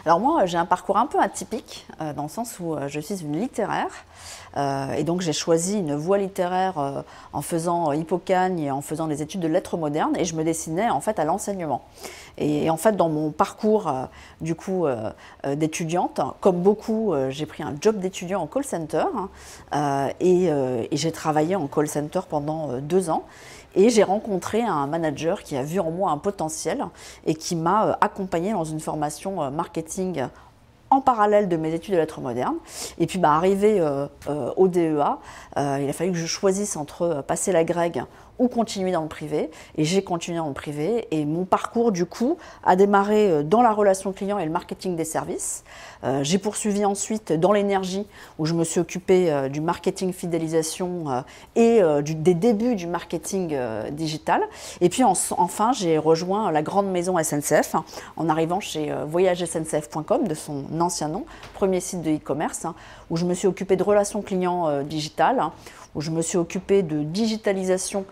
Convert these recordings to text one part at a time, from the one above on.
Alors moi, j'ai un parcours un peu atypique, dans le sens où je suis une littéraire. Et donc j'ai choisi une voie littéraire en faisant Hippocagne et en faisant des études de lettres modernes. Et je me destinais en fait à l'enseignement. Et en fait, dans mon parcours d'étudiante, comme beaucoup, j'ai pris un job d'étudiant en call center. Et j'ai travaillé en call center pendant 2 ans. Et j'ai rencontré un manager qui a vu en moi un potentiel et qui m'a accompagnée dans une formation marketing en parallèle de mes études de lettres modernes. Et puis arrivé au DEA, il a fallu que je choisisse entre passer la grègue ou continuer dans le privé. Et j'ai continué dans le privé. Et mon parcours, du coup, a démarré dans la relation client et le marketing des services. J'ai poursuivi ensuite dans l'énergie, où je me suis occupée du marketing fidélisation et des débuts du marketing digital. Et puis enfin, j'ai rejoint la grande maison SNCF en arrivant chez voyagesncf.com, de son ancien nom, premier site de e-commerce, où je me suis occupée de relations clients digitales, où je me suis occupée de digitalisation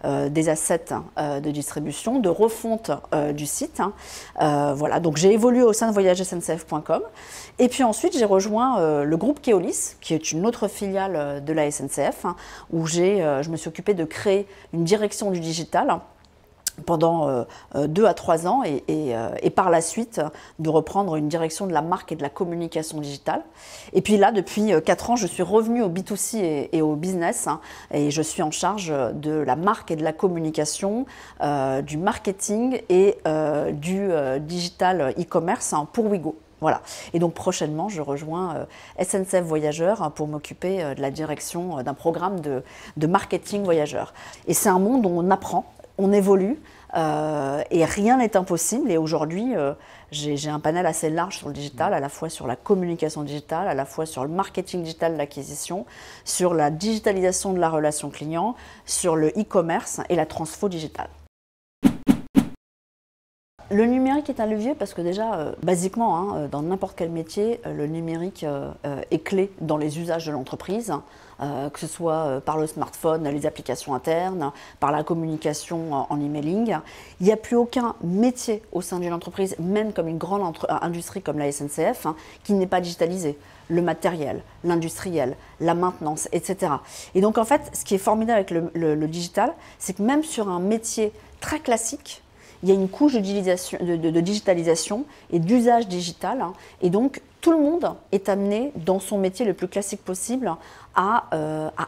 des assets de distribution, de refonte du site. Voilà, donc j'ai évolué au sein de voyagesncf.com. Et puis ensuite, j'ai rejoint le groupe Keolis, qui est une autre filiale de la SNCF, où je me suis occupée de créer une direction du digital pendant 2 à 3 ans et par la suite de reprendre une direction de la marque et de la communication digitale. Et puis là, depuis 4 ans, je suis revenue au B2C et au business et je suis en charge de la marque et de la communication, du marketing et du digital e-commerce pour Wigo. Voilà. Et donc prochainement, je rejoins SNCF Voyageurs pour m'occuper de la direction d'un programme de marketing voyageurs. Et c'est un monde où on apprend, on évolue et rien n'est impossible. Et aujourd'hui, j'ai un panel assez large sur le digital, à la fois sur la communication digitale, à la fois sur le marketing digital de l'acquisition, sur la digitalisation de la relation client, sur le e-commerce et la transfo digitale. Le numérique est un levier parce que déjà, basiquement, dans n'importe quel métier, le numérique est clé dans les usages de l'entreprise, que ce soit par le smartphone, les applications internes, par la communication en emailing. Il n'y a plus aucun métier au sein d'une entreprise, même comme une grande industrie comme la SNCF, qui n'est pas digitalisé. Le matériel, l'industriel, la maintenance, etc. Et donc en fait, ce qui est formidable avec le digital, c'est que même sur un métier très classique, il y a une couche de digitalisation et d'usage digital. Et donc, tout le monde est amené, dans son métier le plus classique possible, à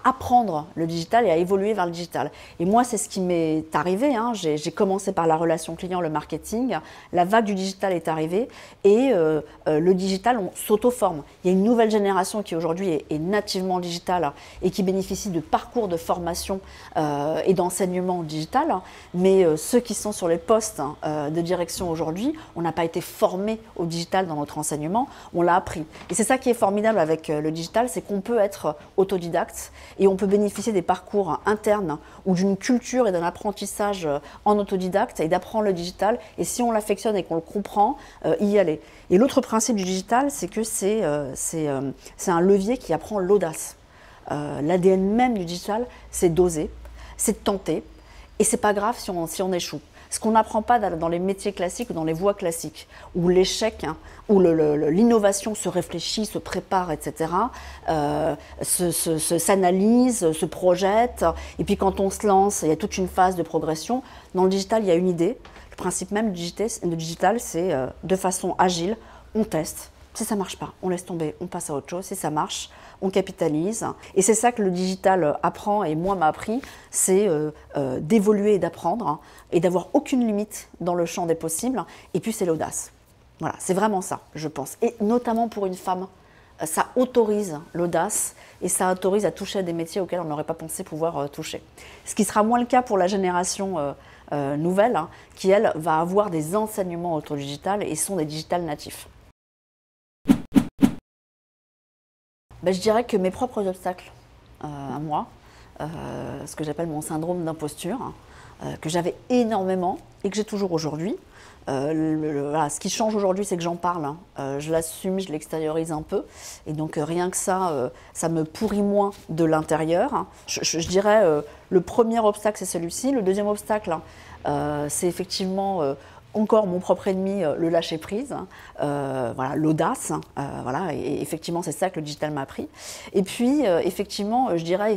apprendre le digital et à évoluer vers le digital. Et moi, c'est ce qui m'est arrivé. J'ai commencé par la relation client, le marketing. La vague du digital est arrivée et le digital, on s'auto-forme. Il y a une nouvelle génération qui aujourd'hui est nativement digitale et qui bénéficie de parcours de formation et d'enseignement digital. Mais ceux qui sont sur les postes de direction aujourd'hui, on n'a pas été formés au digital dans notre enseignement, on l'a appris. Et c'est ça qui est formidable avec le digital, c'est qu'on peut être autodidacte et on peut bénéficier des parcours internes ou d'une culture et d'un apprentissage en autodidacte et d'apprendre le digital. Et si on l'affectionne et qu'on le comprend, y aller. Et l'autre principe du digital, c'est que c'est un levier qui apprend l'audace. L'ADN même du digital, c'est d'oser, c'est de tenter et c'est pas grave si on échoue. Ce qu'on n'apprend pas dans les métiers classiques ou dans les voies classiques, où l'échec, où l'innovation se réfléchit, se prépare, etc., s'analyse, se projette, et puis quand on se lance, il y a toute une phase de progression. Dans le digital, il y a une idée. Le principe même du digital, c'est de façon agile, on teste. Si ça ne marche pas, on laisse tomber, on passe à autre chose. Si ça marche, on capitalise. Et c'est ça que le digital apprend et moi m'a appris, c'est d'évoluer et d'apprendre et d'avoir aucune limite dans le champ des possibles. Et puis c'est l'audace. Voilà, c'est vraiment ça, je pense. Et notamment pour une femme, ça autorise l'audace et ça autorise à toucher à des métiers auxquels on n'aurait pas pensé pouvoir toucher. Ce qui sera moins le cas pour la génération nouvelle, qui elle va avoir des enseignements autour du digital et sont des digital natifs. Je dirais que mes propres obstacles à moi, ce que j'appelle mon syndrome d'imposture, que j'avais énormément et que j'ai toujours aujourd'hui. Voilà, ce qui change aujourd'hui, c'est que j'en parle. Je l'assume, je l'extériorise un peu. Et donc rien que ça, ça me pourrit moins de l'intérieur. Je dirais, le premier obstacle, c'est celui-ci. Le deuxième obstacle, c'est effectivement encore mon propre ennemi, le lâcher prise, voilà, l'audace, voilà, et effectivement c'est ça que le digital m'a appris. Et puis effectivement, je dirais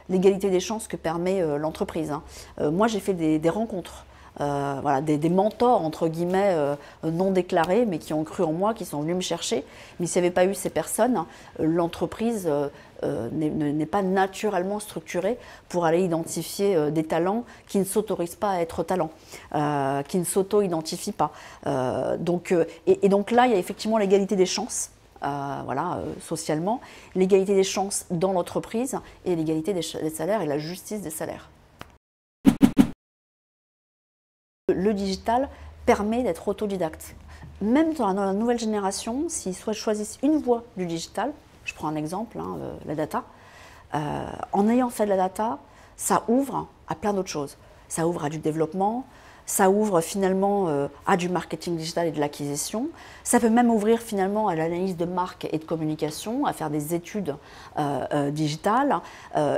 l'égalité des chances que permet l'entreprise. Moi j'ai fait des rencontres. Voilà, des mentors entre guillemets non déclarés mais qui ont cru en moi, qui sont venus me chercher. Mais s'il n'y avait pas eu ces personnes, l'entreprise n'est pas naturellement structurée pour aller identifier des talents qui ne s'autorisent pas à être talents, qui ne s'auto-identifient pas. Donc là, il y a effectivement l'égalité des chances. Voilà, socialement, l'égalité des chances dans l'entreprise et l'égalité des salaires et la justice des salaires. Le digital permet d'être autodidacte. Même dans la nouvelle génération, s'ils choisissent une voie du digital, je prends un exemple, hein, la data, en ayant fait de la data, ça ouvre à plein d'autres choses. Ça ouvre à du développement, ça ouvre finalement à du marketing digital et de l'acquisition. Ça peut même ouvrir finalement à l'analyse de marque et de communication, à faire des études digitales.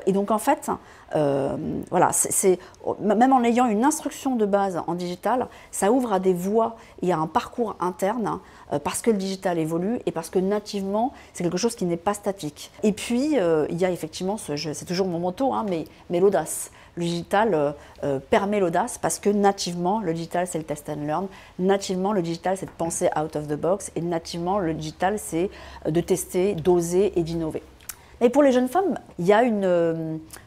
Et donc en fait, voilà, même en ayant une instruction de base en digital, ça ouvre à des voies et à un parcours interne parce que le digital évolue et parce que nativement, c'est quelque chose qui n'est pas statique. Et puis, il y a effectivement, c'est toujours mon motto, hein, mais l'audace. Le digital permet l'audace parce que nativement, le digital, c'est le test and learn. Nativement, le digital, c'est de penser out of the box. Et nativement, le digital, c'est de tester, d'oser et d'innover. Et pour les jeunes femmes, il y a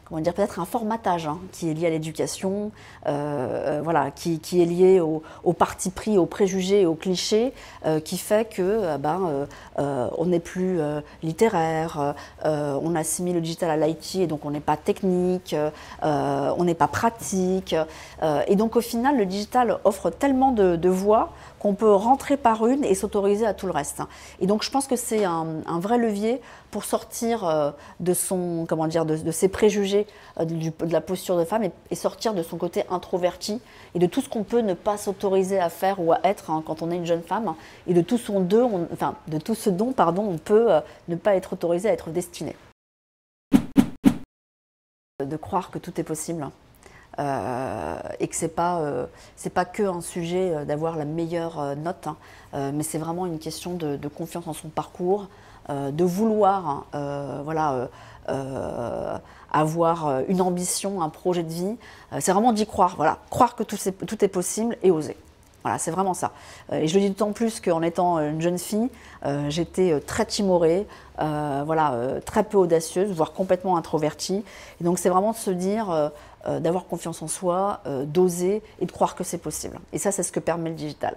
comment dire, peut-être un formatage hein, qui est lié à l'éducation, voilà, qui est lié au parti pris, aux préjugés, aux clichés, qui fait que on n'est plus littéraire, on assimile le digital à l'IT et donc on n'est pas technique, on n'est pas pratique. Et donc au final, le digital offre tellement de voies qu'on peut rentrer par une et s'autoriser à tout le reste. Et donc je pense que c'est un vrai levier pour sortir de son, comment dire, de ses préjugés, de la posture de femme et sortir de son côté introverti et de tout ce qu'on peut ne pas s'autoriser à faire ou à être hein, quand on est une jeune femme et de tout ce dont on peut ne pas être autorisé à être destiné. De croire que tout est possible. Et que c'est pas que un sujet d'avoir la meilleure note, hein, mais c'est vraiment une question de confiance en son parcours, de vouloir voilà, avoir une ambition, un projet de vie. C'est vraiment d'y croire, voilà, croire que tout est possible et oser. Voilà, c'est vraiment ça. Et je le dis d'autant plus qu'en étant une jeune fille, j'étais très timorée, voilà, très peu audacieuse, voire complètement introvertie. Et donc c'est vraiment de se dire, d'avoir confiance en soi, d'oser et de croire que c'est possible. Et ça, c'est ce que permet le digital.